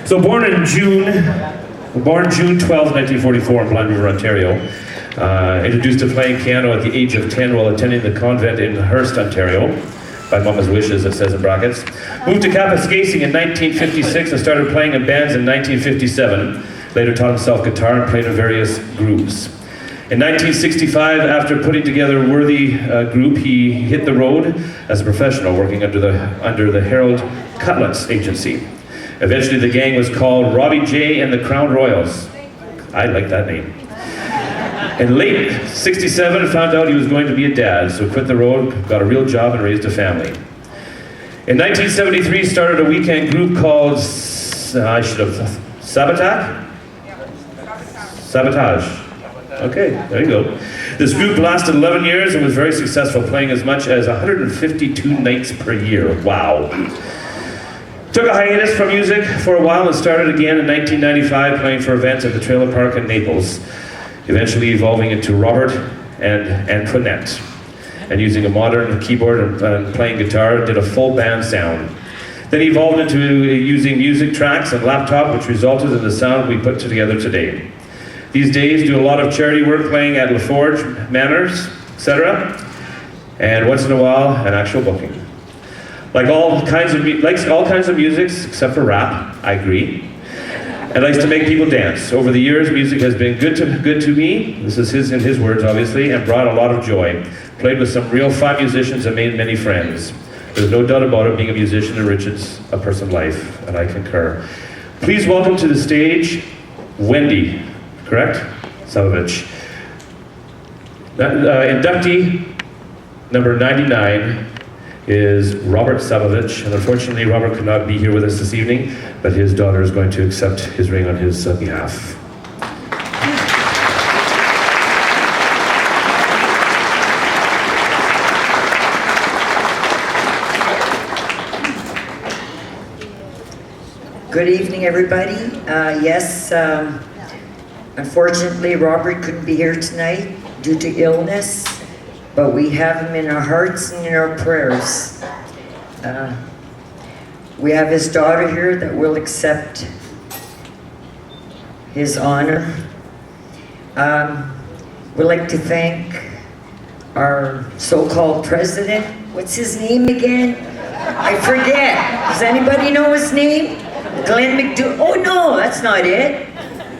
So born June 12, 1944 in Blind River, Ontario. Introduced to playing piano at the age of 10 while attending the convent in Hearst, Ontario. By Mama's wishes, it says in brackets. Moved to Kapuskasing in 1956 and started playing in bands in 1957. Later taught himself guitar and played in various groups. In 1965, after putting together a worthy group, he hit the road as a professional, working under the Harold Cutlets agency. Eventually, the gang was called Robbie J. and the Crown Royals. I like that name. In late '67, found out he was going to be a dad, so quit the road, got a real job, and raised a family. In 1973, started a weekend group called Sabotage. Okay, there you go. This group lasted 11 years and was very successful, playing as much as 152 nights per year. Wow. Took a hiatus from music for a while and started again in 1995, playing for events at the trailer park in Naples. Eventually evolving into Robert and Antoinette, and using a modern keyboard and playing guitar, did a full band sound. Then evolved into using music tracks and laptop, which resulted in the sound we put together today. These days, do a lot of charity work playing at LaForge, Manors, etc., and once in a while, an actual booking. Likes all kinds of music, except for rap, I agree. And likes to make people dance. Over the years, music has been good to me, this is in his words obviously, and brought a lot of joy. Played with some real fine musicians and made many friends. There's no doubt about it, being a musician enriches a person's life, and I concur. Please welcome to the stage, Wendy, correct? Sabovitch. Inductee number 99 is Robert Sabovitch, and unfortunately Robert could not be here with us this evening, but his daughter is going to accept his ring on his behalf. Good evening, everybody. Yes, unfortunately Robert couldn't be here tonight due to illness, but we have him in our hearts and in our prayers. We have his daughter here that will accept his honor. We'd like to thank our so-called president. What's his name again? I forget. Does anybody know his name? Glenn McDo. Oh no, that's not it.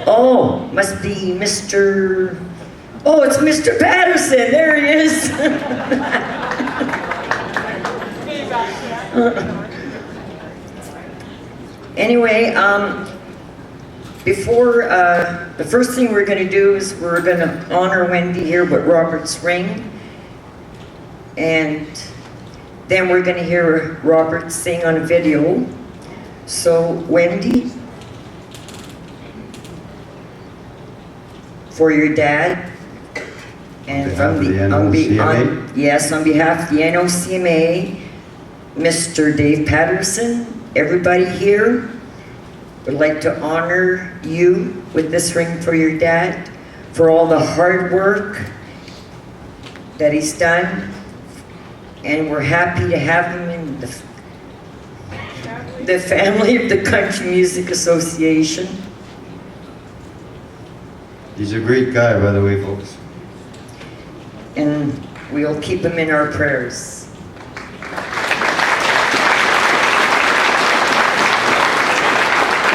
Oh, must be Mr. Oh, it's Mr. Patterson. There he is. Anyway, before the first thing we're going to do is we're going to honor Wendy here with Robert's ring, and then we're going to hear Robert sing on a video. So, Wendy, for your dad, and on behalf of the NOCMA, Mr. Dave Patterson, everybody here would like to honor you with this ring for your dad, for all the hard work that he's done, and we're happy to have him in the family of the Country Music Association. He's a great guy, by the way, folks. And we'll keep him in our prayers.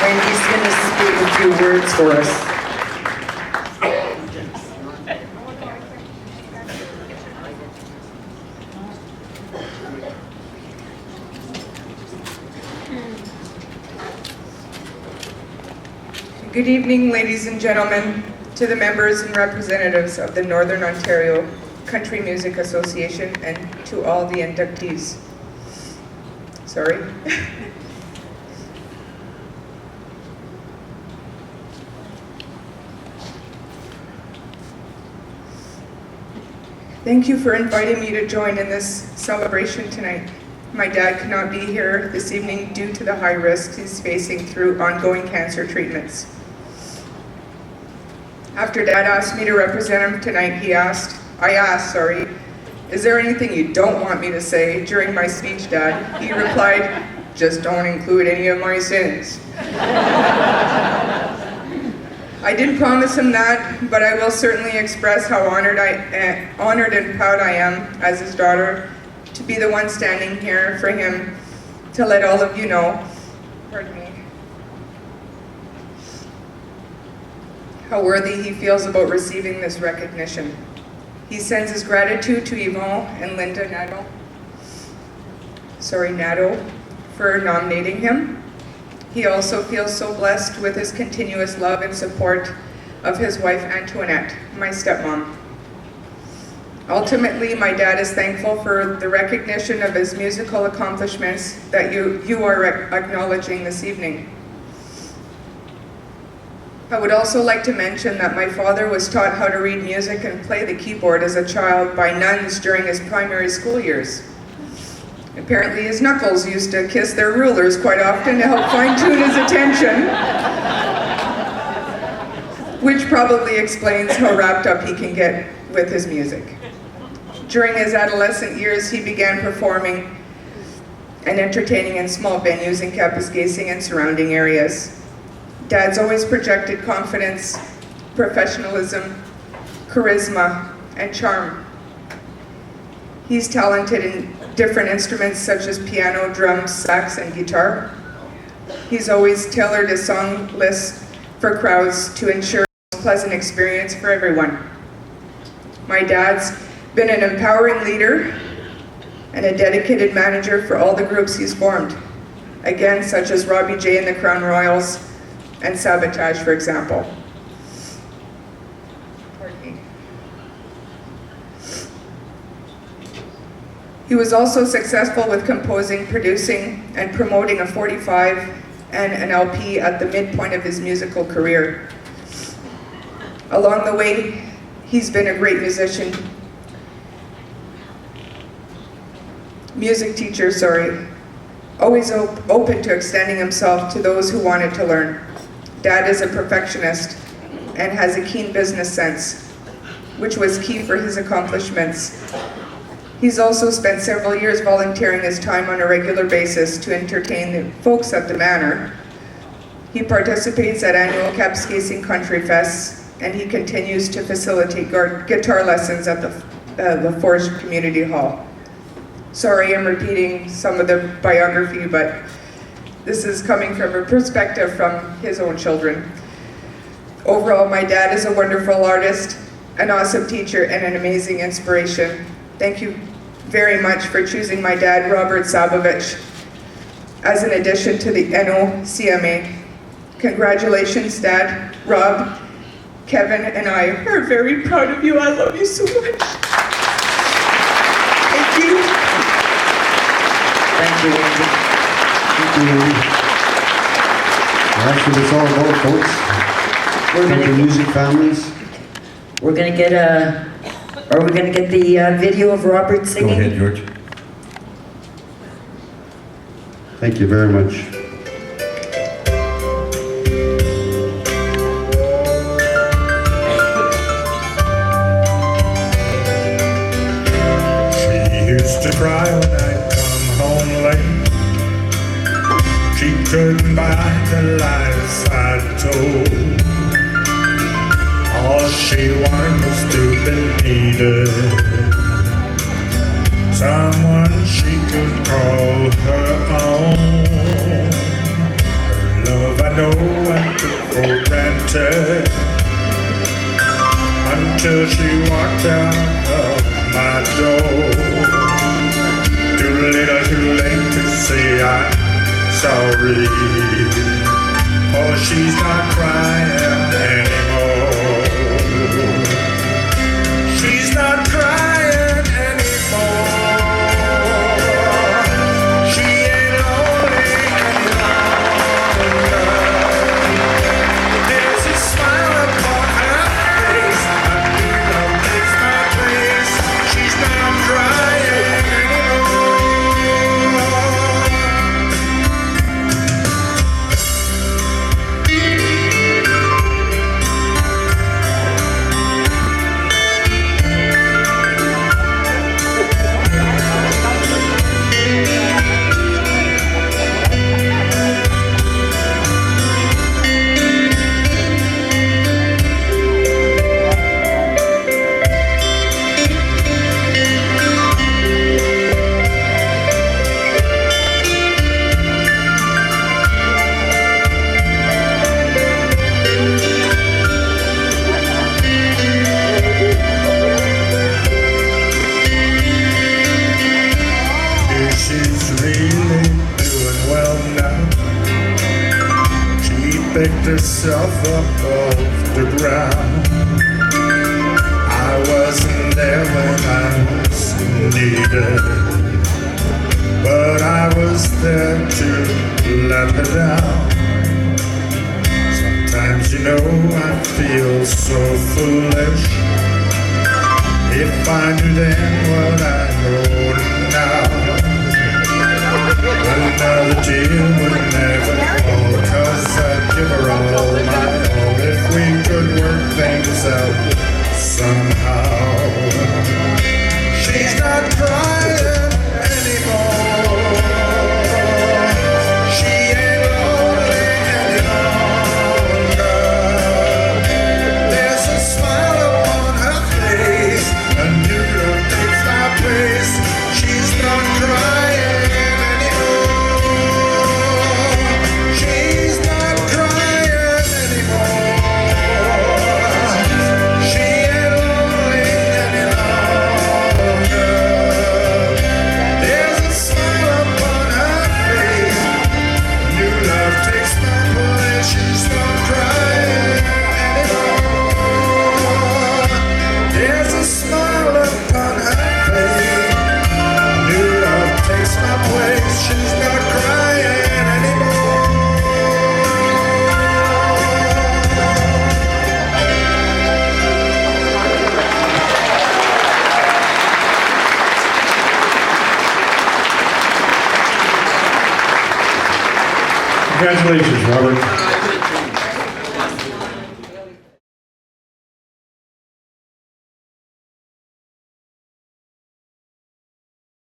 Wendy's going to speak a few words for us. Good evening, ladies and gentlemen, to the members and representatives of the Northern Ontario Country Music Association, and to all the inductees. Sorry. Thank you for inviting me to join in this celebration tonight. My dad could not be here this evening due to the high risks he's facing through ongoing cancer treatments. After Dad asked me to represent him tonight, I asked, is there anything you don't want me to say during my speech, Dad? He replied, just don't include any of my sins. I didn't promise him that, but I will certainly express how honored and proud I am as his daughter to be the one standing here for him to let all of you know, pardon me, how worthy he feels about receiving this recognition. He sends his gratitude to Yvonne and Linda Nadeau, for nominating him. He also feels so blessed with his continuous love and support of his wife Antoinette, my stepmom. Ultimately, my dad is thankful for the recognition of his musical accomplishments that you are acknowledging this evening. I would also like to mention that my father was taught how to read music and play the keyboard as a child by nuns during his primary school years. Apparently his knuckles used to kiss their rulers quite often to help fine-tune his attention, which probably explains how wrapped up he can get with his music. During his adolescent years, he began performing and entertaining in small venues in Kapuskasing and surrounding areas. Dad's always projected confidence, professionalism, charisma, and charm. He's talented in different instruments such as piano, drums, sax, and guitar. He's always tailored his song lists for crowds to ensure a pleasant experience for everyone. My dad's been an empowering leader and a dedicated manager for all the groups he's formed. Again, such as Robbie J and the Crown Royals and Sabovitch, for example. He was also successful with composing, producing, and promoting a 45 and an LP at the midpoint of his musical career. Along the way, he's been a great music teacher, always open to extending himself to those who wanted to learn. Dad is a perfectionist and has a keen business sense, which was key for his accomplishments. He's also spent several years volunteering his time on a regular basis to entertain the folks at the Manor. He participates at annual Kapuskasing Country Fests, and he continues to facilitate guitar lessons at the Forest Community Hall. Sorry, I'm repeating some of the biography, but this is coming from a perspective from his own children. Overall, my dad is a wonderful artist, an awesome teacher, and an amazing inspiration. Thank you very much for choosing my dad, Robert Sabovitch, as an addition to the NOCMA. Congratulations, Dad, Rob, Kevin, and I are very proud of you. I love you so much. Thank you. Thank you, Wendy. Thank you, Wendy. That's what it's all about, folks. We're Thank you, gonna music families. We're gonna get are we gonna get the video of Robert singing? Go ahead, George. Thank you very much. She used to cry when I'd come home late. She couldn't buy the lies I told. All she wanted was to be needed, someone she could call her own. Her love I know I took for granted, until she walked out of my door. Too little, too late to say I'm sorry. Oh, she's not crying anymore. She's not crying anymore. She ain't lonely any longer. There's a smile upon her face. I think love takes my place. She's not crying anymore. picked herself up off the ground. I wasn't there when I was needed, but I was there to let her down. Sometimes, you know, I feel so foolish. If I knew then what I know now, another tear would never fall, 'cause I'd give her all my all if we could work things out somehow. She's not crying anymore. She ain't lonely any longer. There's a smile upon her face, a new love takes my place. She's not crying anymore. She's not crying anymore. She ain't lonely any longer. There's a smile upon her face, new love takes my place. She's not crying anymore. There's a smile upon her face, new love takes my place. She's not crying anymore. Congratulations, Robert.